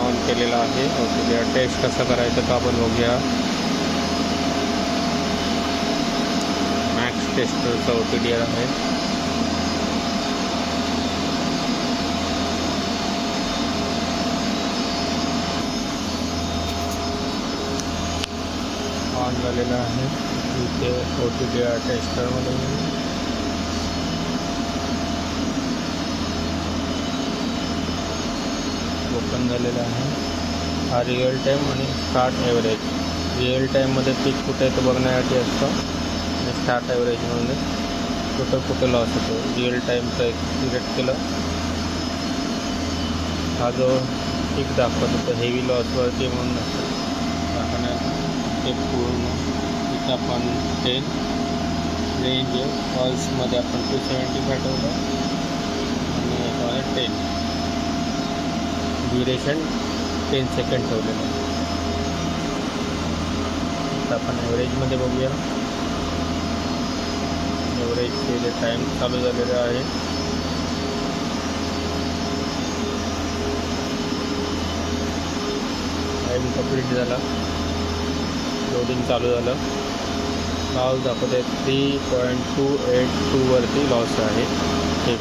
On केलेला आहे. Okay, taste कसं करायचं तर आपण बघूया. मॅक्स टेस्टरचा OTDR आहे. ऑन झालेला आहे. इथे OTDR टेस्टरमध्ये ओपन झालेला आहे. हा रिअल टाईम आणि स्टार्ट ॲव्हरेज. रिअल टाईममध्ये पीक कुठे आहे तो बघण्यासाठी असतं आणि स्टार्ट ॲव्हरेजमध्ये कुठं लॉस होतो. रिअल टाईमचं एक सिलेक्ट केलं, हा जो पीक दाखवत होता हेवी लॉसवरती म्हणून आपण ते पूर्ण इथं आपण 10 रेंज फॉल्समध्ये आपण 275 ठेवलं आणि याच्यामध्ये 10 ड्युरेशन 10 सेकंड ठेवलेलं आहे. आता आपण ॲव्हरेजमध्ये बघूया. ॲव्हरेजचे जे टाईम चालू झालेलं आहे टाईम कंप्लीट झाला. लोडिंग चालू झालं. लॉस दाखवते 3.282 वरती लॉस आहे. हे